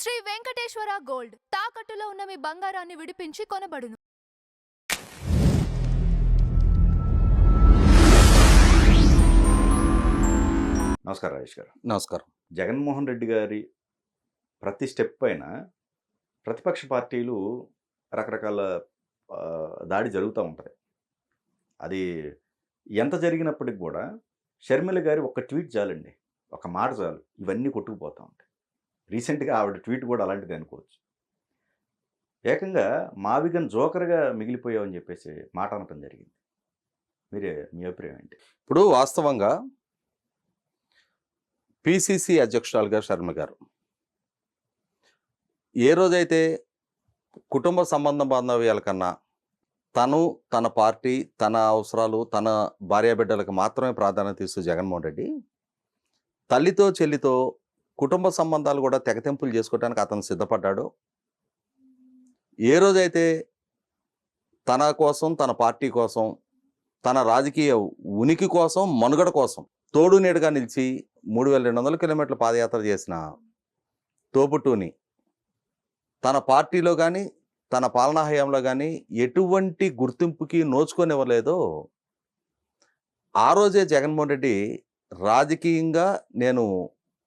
Shri Venkateswara gold తాకట్టులో ఉన్న మీ బంగారాన్ని విడిపించి కొనబడును. నమస్కారం రాజేష్ గారు. నమస్కారం. జగన్మోహన్ రెడ్డి గారి ప్రతి స్టెప్ పైన ప్రతిపక్ష పార్టీలు రకరకాల దాడి జరుగుతూ ఉంటుంది. అది ఎంత జరిగినప్పటికి కూడా షర్మిల గారి ఒక ట్వీట్ చాలండి, ఒక మాట చాలు, ఇవన్నీ కొట్టుకుపోతూ ఉంటాయి. రీసెంట్గా ఆవిడ ట్వీట్ కూడా అలాంటిది అనుకోవచ్చు. ఏకంగా మావిగన్ జోకర్గా మిగిలిపోయావని చెప్పేసి మాట అనటం జరిగింది. మీ అభిప్రాయం ఏంటి? ఇప్పుడు వాస్తవంగా పిసిసి అధ్యక్షురాలుగా షర్మిల గారు ఏ రోజైతే కుటుంబ సంబంధ బాంధవ్యాల కన్నా తను, తన పార్టీ, తన అవసరాలు, తన భార్యాబిడ్డలకు మాత్రమే ప్రాధాన్యత ఇస్తూ జగన్మోహన్ రెడ్డి తల్లితో చెల్లితో కుటుంబ సంబంధాలు కూడా తెగతెంపులు చేసుకోవడానికి అతను సిద్ధపడ్డాడు. ఏ రోజైతే తన కోసం, తన పార్టీ కోసం, తన రాజకీయ ఉనికి కోసం, మనుగడ కోసం తోడు నీడగా నిలిచి 3200 కిలోమీటర్ల పాదయాత్ర చేసిన తోబుట్టుని తన పార్టీలో కానీ, తన పాలనా హయాంలో కానీ ఎటువంటి గుర్తింపుకి నోచుకొనివ్వలేదో ఆ రోజే జగన్మోహన్ రెడ్డి రాజకీయంగా నేను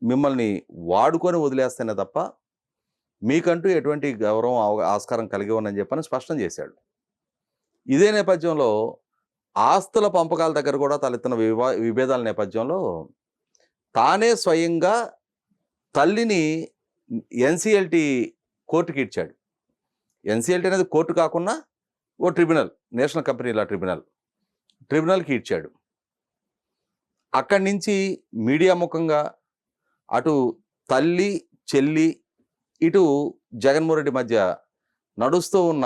మిమ్మల్ని వాడుకొని వదిలేస్తేనే తప్ప మీకంటూ ఎటువంటి గౌరవం, ఆస్కారం కలిగి ఉందని చెప్పని స్పష్టం చేశాడు. ఇదే నేపథ్యంలో ఆస్తుల పంపకాల దగ్గర కూడా తలెత్తిన విభేదాల నేపథ్యంలో తానే స్వయంగా తల్లిని ఎన్సిఎల్టీ కోర్టుకి ఇచ్చాడు. ఎన్సిఎల్టీ అనేది కోర్టు కాకుండా ఓ ట్రిబ్యునల్, నేషనల్ కంపెనీ లా ట్రిబ్యునల్కి ఇచ్చాడు. అక్కడి నుంచి మీడియా ముఖంగా అటు తల్లి, చెల్లి, ఇటు జగన్మోహన్ రెడ్డి మధ్య నడుస్తూ ఉన్న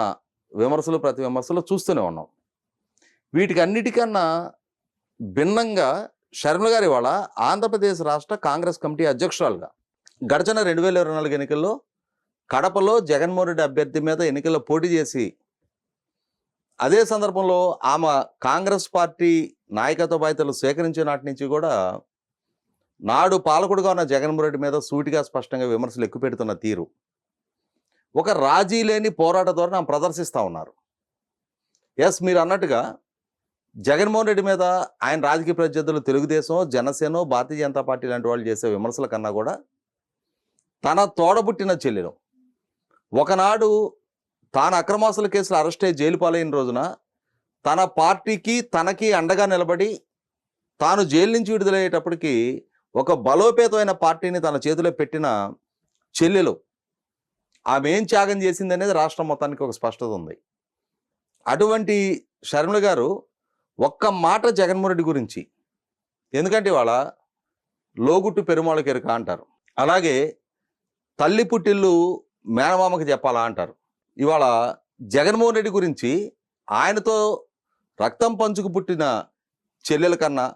విమర్శలు, ప్రతి విమర్శలు చూస్తూనే ఉన్నాం. వీటికి అన్నిటికన్నా భిన్నంగా షర్మిల గారి ఇవాళ ఆంధ్రప్రదేశ్ రాష్ట్ర కాంగ్రెస్ కమిటీ అధ్యక్షురాలుగా గడిచిన 2024 ఎన్నికల్లో కడపలో జగన్మోహన్ రెడ్డి అభ్యర్థి మీద ఎన్నికల్లో పోటీ చేసి అదే సందర్భంలో ఆమె కాంగ్రెస్ పార్టీ నాయకత్వ బాధ్యతలు స్వీకరించిన నాటి నుంచి కూడా నాడు పాలకుడుగా ఉన్న జగన్మోహన్ రెడ్డి మీద సూటిగా స్పష్టంగా విమర్శలు ఎక్కుపెడుతున్న తీరు, ఒక రాజీ లేని పోరాట ధోరణి ఆమె ప్రదర్శిస్తూ ఉన్నారు. ఎస్, మీరు అన్నట్టుగా జగన్మోహన్ రెడ్డి మీద ఆయన రాజకీయ ప్రత్యర్థులు తెలుగుదేశం, జనసేన, భారతీయ జనతా పార్టీ లాంటి వాళ్ళు చేసే విమర్శల కన్నా కూడా తన తోడబుట్టిన చెల్లెలు ఒకనాడు తాను అక్రమాస్తుల కేసులు అరెస్ట్ అయ్యి జైలు పాలైన రోజున తన పార్టీకి, తనకి అండగా నిలబడి తాను జైలు నుంచి విడుదలయ్యేటప్పటికీ ఒక బలోపేతమైన పార్టీని తన చేతిలో పెట్టిన చెల్లెలు ఆమె ఏం త్యాగం చేసింది అనేది రాష్ట్రం మొత్తానికి ఒక స్పష్టత ఉంది. అటువంటి షర్మిల గారు ఒక్క మాట జగన్మోహన్ రెడ్డి గురించి, ఎందుకంటే ఇవాళ లోగుట్టు పెరుమాళకి ఎరుక అంటారు, అలాగే తల్లి పుట్టిల్లు మేనమామకి చెప్పాలా అంటారు. ఇవాళ జగన్మోహన్ రెడ్డి గురించి ఆయనతో రక్తం పంచుకు పుట్టిన చెల్లెల కన్నా,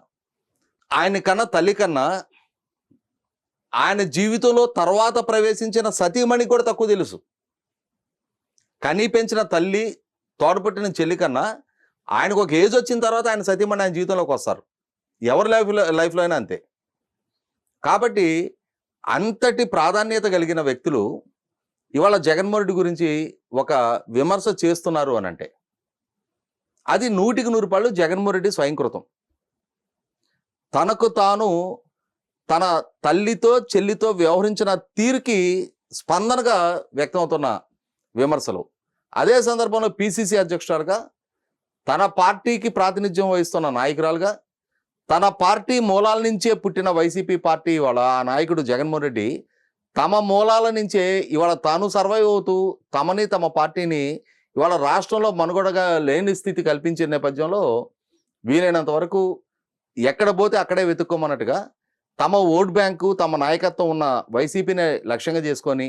ఆయన కన్నా, తల్లి కన్నా ఆయన జీవితంలో తర్వాత ప్రవేశించిన సతీమణికి కూడా తక్కువ తెలుసు. కనీ పెంచిన తల్లి, తోడపుట్టిన చెల్లి కన్నా ఆయనకు ఒక ఏజ్ వచ్చిన తర్వాత ఆయన సతీమణి ఆయన జీవితంలోకి వస్తారు. ఎవరి లైఫ్లో అయినా అంతే. కాబట్టి అంతటి ప్రాధాన్యత కలిగిన వ్యక్తులు ఇవాళ జగన్మోహన్ రెడ్డి గురించి ఒక విమర్శ చేస్తున్నారు అని అంటే అది 100కి 100 పాళ్ళు జగన్మోహన్ రెడ్డి స్వయంకృతం. తనకు తాను తన తల్లితో, చెల్లితో వ్యవహరించిన తీరుకి స్పందనగా వ్యక్తమవుతున్న విమర్శలు. అదే సందర్భంలో పిసిసి అధ్యక్షురాలుగా, తన పార్టీకి ప్రాతినిధ్యం వహిస్తున్న నాయకురాలుగా, తన పార్టీ మూలాల నుంచే పుట్టిన వైసీపీ పార్టీ ఇవాళ ఆ నాయకుడు జగన్మోహన్ రెడ్డి తమ మూలాల నుంచే ఇవాళ తాను సర్వైవ్ అవుతూ తమని, తమ పార్టీని ఇవాళ రాష్ట్రంలో మనుగడగా లేని స్థితి కల్పించే నేపథ్యంలో వీలైనంత వరకు ఎక్కడ పోతే అక్కడే వెతుక్కోమన్నట్టుగా తమ ఓట్ బ్యాంకు, తమ నాయకత్వం ఉన్న వైసీపీని లక్ష్యంగా చేసుకొని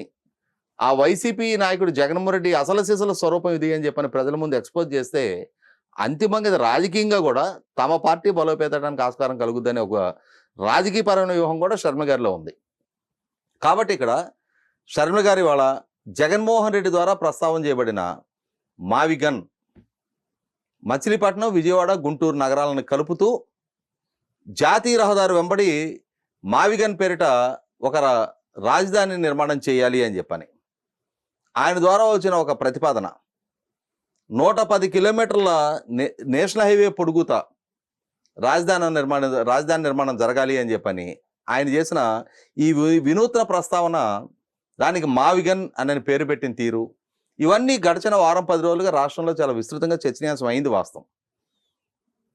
ఆ వైసీపీ నాయకుడు జగన్మోహన్ రెడ్డి అసలు సిసల స్వరూపం ఇది అని చెప్పని ప్రజల ముందు ఎక్స్పోజ్ చేస్తే అంతిమంగా ఇది రాజకీయంగా కూడా తమ పార్టీ బలోపేతడానికి ఆస్కారం కలుగుద్దని ఒక రాజకీయపరమైన వ్యూహం కూడా షర్మిల గారిలో ఉంది. కాబట్టి ఇక్కడ షర్మిల గారి వాళ్ళ జగన్మోహన్ రెడ్డి ద్వారా ప్రస్తావన చేయబడిన మావిగన్ మచిలీపట్నం, విజయవాడ, గుంటూరు నగరాలను కలుపుతూ జాతీయ రహదారి వెంబడి మావిగన్ పేరిట ఒక రాజధాని నిర్మాణం చేయాలి అని చెప్పని ఆయన ద్వారా వచ్చిన ఒక ప్రతిపాదన 110 కిలోమీటర్ల నేషనల్ హైవే పొడుగుతా రాజధాని నిర్మాణం జరగాలి అని చెప్పని ఆయన చేసిన ఈ వినూత్న ప్రస్తావన, దానికి మావిగన్ అని పేరు పెట్టిన తీరు, ఇవన్నీ గడిచిన వారం 10 రోజులుగా రాష్ట్రంలో చాలా విస్తృతంగా చర్చనీయాంశం అయింది. వాస్తవం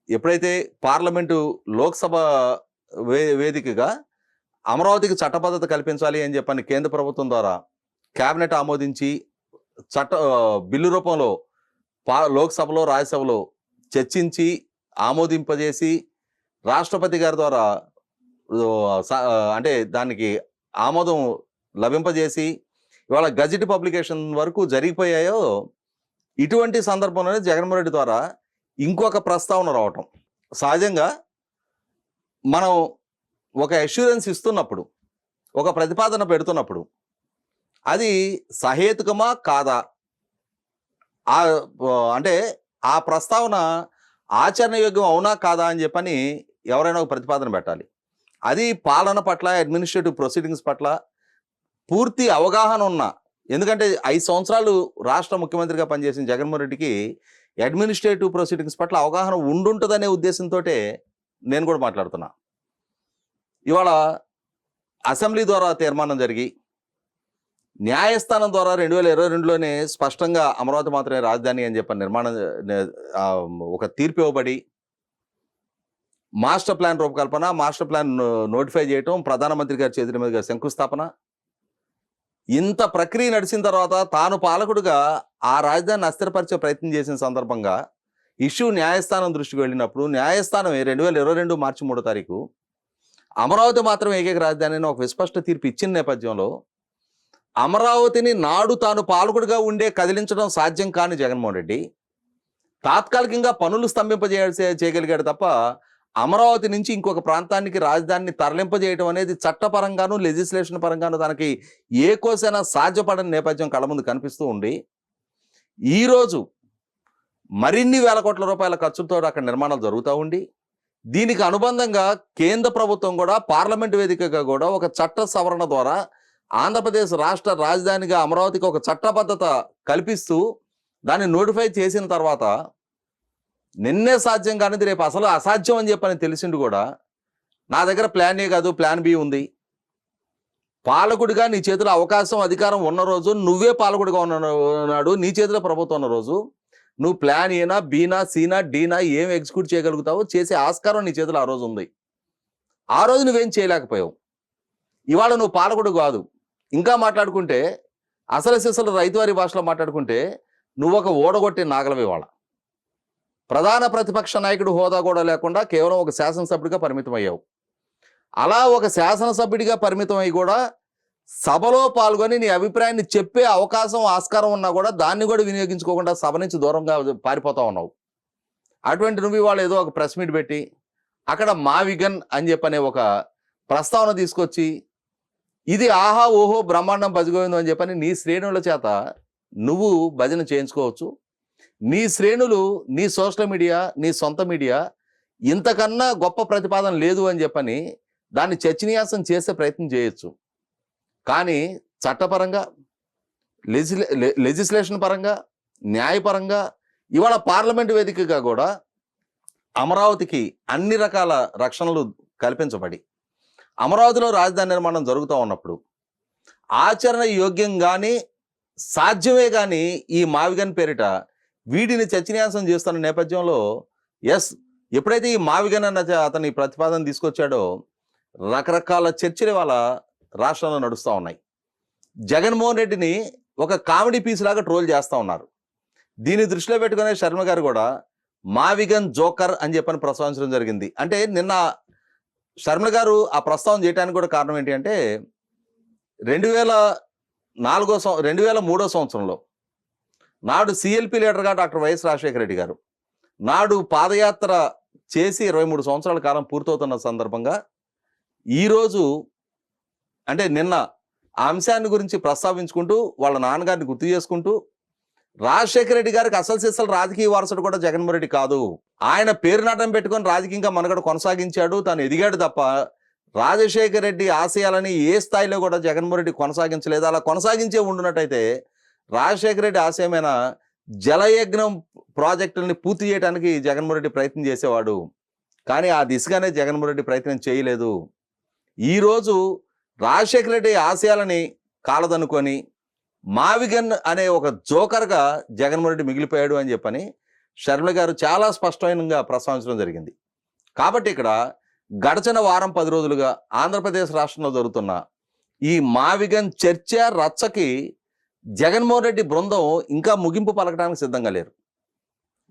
ఎప్పుడైతే పార్లమెంటు లోక్సభ వేదికగా అమరావతికి చట్టబద్ధత కల్పించాలి అని చెప్పని కేంద్ర ప్రభుత్వం ద్వారా కేబినెట్ ఆమోదించి బిల్లు రూపంలో లోక్సభలో రాజ్యసభలో చర్చించి ఆమోదింపజేసి రాష్ట్రపతి గారి ద్వారా అంటే దానికి ఆమోదం లభింపజేసి ఇవాళ గజెట్ పబ్లికేషన్ వరకు జరిగిపోయాయో, ఇటువంటి సందర్భంలోనే జగన్మోహన్ రెడ్డి ద్వారా ఇంకొక ప్రస్తావన రావటం. సహజంగా మనం ఒక అష్యూరెన్స్ ఇస్తున్నప్పుడు, ఒక ప్రతిపాదన పెడుతున్నప్పుడు అది సహేతుకమా కాదా, అంటే ఆ ప్రస్తావన ఆచరణయోగ్యం అవునా కాదా అని చెప్పని ఎవరైనా ఒక ప్రతిపాదన పెట్టాలి. అది పాలన పట్ల, అడ్మినిస్ట్రేటివ్ ప్రొసీడింగ్స్ పట్ల పూర్తి అవగాహన ఉన్న, ఎందుకంటే 5 సంవత్సరాలు రాష్ట్ర ముఖ్యమంత్రిగా పనిచేసిన జగన్మోహన్ రెడ్డికి అడ్మినిస్ట్రేటివ్ ప్రొసీడింగ్స్ పట్ల అవగాహన ఉండుంటుందనే ఉద్దేశంతో నేను కూడా మాట్లాడుతున్నా. ఇవాళ అసెంబ్లీ ద్వారా తీర్మానం జరిగి న్యాయస్థానం ద్వారా 2022లోనే స్పష్టంగా అమరావతి మాత్రమే రాజధాని అని చెప్పి ఒక తీర్పు ఇవ్వబడి మాస్టర్ ప్లాన్ రూపకల్పన, మాస్టర్ ప్లాన్ నోటిఫై చేయటం, ప్రధానమంత్రి గారి చేతుల మీదుగా శంకుస్థాపన, ఇంత ప్రక్రియ నడిచిన తర్వాత తాను పాలకుడుగా ఆ రాజధానిని అస్థిరపరిచే ప్రయత్నం చేసిన సందర్భంగా ఇష్యూ న్యాయస్థానం దృష్టికి వెళ్ళినప్పుడు న్యాయస్థానం 2022 మార్చి 3వ తారీఖు అమరావతి మాత్రం ఏకైక రాజధాని అని ఒక విస్పష్ట తీర్పు ఇచ్చిన నేపథ్యంలో అమరావతిని నాడు తాను పాలకుడిగా ఉండే కదిలించడం సాధ్యం కాని జగన్మోహన్ రెడ్డి తాత్కాలికంగా పనులు చేయగలిగాడు తప్ప అమరావతి నుంచి ఇంకొక ప్రాంతానికి రాజధానిని తరలింపజేయడం అనేది చట్టపరంగాను లెజిస్లేషన్ పరంగాను తనకి ఏ కోసైనా సాధ్యపడని నేపథ్యం కళ్ళ ముందు కనిపిస్తూ ఉండి, ఈరోజు మరిన్ని వేల కోట్ల రూపాయల ఖర్చులతో అక్కడ నిర్మాణాలు జరుగుతూ ఉండి, దీనికి అనుబంధంగా కేంద్ర ప్రభుత్వం కూడా పార్లమెంటు వేదికగా కూడా ఒక చట్ట సవరణ ద్వారా ఆంధ్రప్రదేశ్ రాష్ట్ర రాజధానిగా అమరావతికి ఒక చట్టబద్ధత కల్పిస్తూ దాన్ని నోటిఫై చేసిన తర్వాత నిన్నే సాధ్యం కానిది రేపు అసలు అసాధ్యం అని చెప్పని తెలిసిండు కూడా నా దగ్గర ప్లాన్ ఏ కాదు ప్లాన్ బి ఉంది. పాలకుడిగా నీ చేతిలో అవకాశం అధికారం ఉన్న రోజు, నువ్వే పాలకుడిగా ఉన్నాడు, నీ చేతిలో ప్రభుత్వం ఉన్న రోజు నువ్వు ప్లాన్ ఏనా, బీనా, సీనా, డీనా ఏం ఎగ్జిక్యూట్ చేయగలుగుతావో చేసే ఆస్కారం నీ చేతిలో ఆ రోజు ఉంది. ఆ రోజు నువ్వేం చేయలేకపోయావు. ఇవాళ నువ్వు పాలకుడు కాదు. ఇంకా మాట్లాడుకుంటే అసలు సిసలు రైతువారి భాషలో మాట్లాడుకుంటే నువ్వు ఒక ఓడగొట్టే నాగలవే. వాళ్ళ ప్రధాన ప్రతిపక్ష నాయకుడు హోదా కూడా లేకుండా కేవలం ఒక శాసనసభ్యుడిగా పరిమితం అయ్యావు. అలా ఒక శాసనసభ్యుడిగా పరిమితం అయ్యి కూడా సభలో పాల్గొని నీ అభిప్రాయాన్ని చెప్పే అవకాశం ఆస్కారం ఉన్నా కూడా దాన్ని కూడా వినియోగించుకోకుండా సభ నుంచి దూరంగా పారిపోతా ఉన్నావు. అటువంటి నువ్వు ఇవాళ ఏదో ఒక ప్రెస్ మీట్ పెట్టి అక్కడ మావిగన్ అని చెప్పనే ఒక ప్రస్తావన తీసుకొచ్చి ఇది ఆహా ఓహో బ్రహ్మాండం భజగోవిందం అని చెప్పని నీ శ్రేణుల చేత నువ్వు భజన చేయించుకోవచ్చు. నీ శ్రేణులు, నీ సోషల్ మీడియా, నీ సొంత మీడియా ఇంతకన్నా గొప్ప ప్రతిపాదన లేదు అని చెప్పని దాన్ని చర్చనీయాంశం చేసే ప్రయత్నం చేయొచ్చు. కానీ చట్టపరంగా, లెజిస్లేషన్ పరంగా, న్యాయపరంగా ఇవాళ పార్లమెంటు వేదికగా కూడా అమరావతికి అన్ని రకాల రక్షణలు కల్పించబడి అమరావతిలో రాజధాని నిర్మాణం జరుగుతూ ఉన్నప్పుడు ఆచరణ యోగ్యంగానే సాధ్యమే కానీ ఈ మావిగన్ పేరిట వీటిని చర్చనీయాంశం చేస్తున్న నేపథ్యంలో ఎప్పుడైతే ఈ మావిగన్ అన్న అతని ప్రతిపాదన తీసుకొచ్చాడో రకరకాల చర్చలు వాళ్ళ రాష్ట్రంలో నడుస్తూ ఉన్నాయి. జగన్మోహన్ రెడ్డిని ఒక కామెడీ పీస్ లాగా ట్రోల్ చేస్తూ ఉన్నారు. దీన్ని దృష్టిలో పెట్టుకునే శర్మ గారు కూడా మావిగన్ జోకర్ అని చెప్పని ప్రస్తావించడం జరిగింది. అంటే నిన్న శర్మ గారు ఆ ప్రస్తావన చేయడానికి కూడా కారణం ఏంటి అంటే 2003 సంవత్సరంలో నాడు సిఎల్పి లీడర్గా డాక్టర్ వైఎస్ రాజశేఖర రెడ్డి గారు నాడు పాదయాత్ర చేసి 23 సంవత్సరాల కాలం పూర్తవుతున్న సందర్భంగా ఈరోజు అంటే నిన్న ఆ అంశాన్ని గురించి ప్రస్తావించుకుంటూ వాళ్ళ నాన్నగారిని గుర్తు చేసుకుంటూ రాజశేఖర రెడ్డి గారికి అసలు సిసలు రాజకీయ వారసుడు కూడా జగన్మోహన్ రెడ్డి కాదు, ఆయన పేరు నాటం పెట్టుకొని రాజకీయంగా మనగడ కొనసాగించాడు, తాను ఎదిగాడు తప్ప రాజశేఖర రెడ్డి ఆశయాలని ఏ స్థాయిలో కూడా జగన్మోహన్ రెడ్డి కొనసాగించలేదు. అలా కొనసాగించే ఉండున్నట్టయితే రాజశేఖర రెడ్డి ఆశయమైన జలయజ్ఞం ప్రాజెక్టుల్ని పూర్తి చేయడానికి జగన్మోహన్ రెడ్డి ప్రయత్నం చేసేవాడు. కానీ ఆ దిశగానే జగన్మోహన్ రెడ్డి ప్రయత్నం చేయలేదు. ఈరోజు రాజశేఖర రెడ్డి ఆశయాలని కాలదనుకొని మావిగన్ అనే ఒక జోకర్గా జగన్మోహన్ రెడ్డి మిగిలిపోయాడు అని చెప్పని షర్మిల గారు చాలా స్పష్టంగా ప్రస్తావించడం జరిగింది. కాబట్టి ఇక్కడ గడచిన వారం 10 రోజులుగా ఆంధ్రప్రదేశ్ రాష్ట్రంలో జరుగుతున్న ఈ మావిగన్ చర్చ రచ్చకి జగన్మోహన్ రెడ్డి బృందం ఇంకా ముగింపు పలకడానికి సిద్ధంగా లేరు.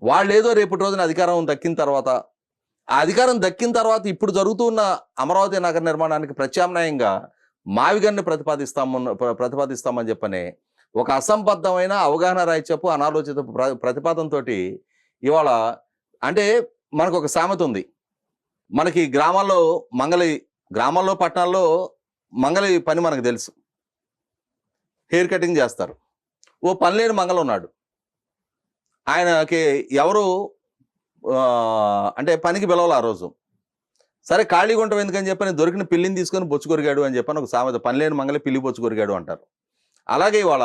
వాళ్ళు ఏదో రేపటి రోజున అధికారం దక్కిన తర్వాత, ఆ అధికారం దక్కిన తర్వాత ఇప్పుడు జరుగుతున్న అమరావతి నగర నిర్మాణానికి ప్రత్యామ్నాయంగా మావిగన్ని ప్రతిపాదిస్తామని చెప్పనే ఒక అసంబద్ధమైన అవగాహన రాహిత్యపు అనాలోచిత ప్రతిపాదనతో ఇవాళ అంటే మనకు ఒక సామెత ఉంది. మనకి గ్రామాల్లో పట్టణాల్లో మంగళి పని మనకు తెలుసు. హెయిర్ కటింగ్ చేస్తారు. ఓ పనిలేని మంగళ ఉన్నాడు. ఆయనకి ఎవరు అంటే పనికి పిలవాలి ఆ రోజు. సరే ఖాళీగా ఉంటాం ఎందుకని చెప్పని దొరికిన పిల్లిని తీసుకొని బొచ్చు కొరిగాడు అని చెప్పని ఒక సామెత, పనిలేని మంగళి పిల్లి బొచ్చు కొరిగాడు అంటారు. అలాగే ఇవాళ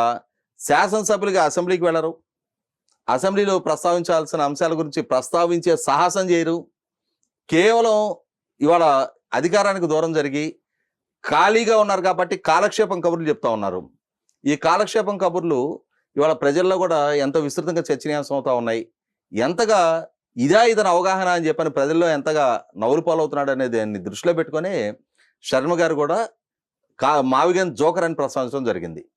శాసనసభ్యులుగా అసెంబ్లీకి వెళ్ళరు. అసెంబ్లీలో ప్రస్తావించాల్సిన అంశాల గురించి ప్రస్తావించే సాహసం చేయరు. కేవలం ఇవాళ అధికారానికి దూరం జరిగి ఖాళీగా ఉన్నారు కాబట్టి కాలక్షేపం కబుర్లు చెప్తా ఉన్నారు. ఈ కాలక్షేపం కబుర్లు ఇవాళ ప్రజల్లో కూడా ఎంతో విస్తృతంగా చర్చనీయాంశం అవుతా ఉన్నాయి. ఎంతగా ఇతని అవగాహన అని చెప్పని ప్రజల్లో ఎంతగా నవ్వులు పాలవుతున్నాడు అనేది దాన్ని దృష్టిలో పెట్టుకొని శర్మ గారు కూడా మావిగన్ జోకర్ అని ప్రస్తావించడం జరిగింది.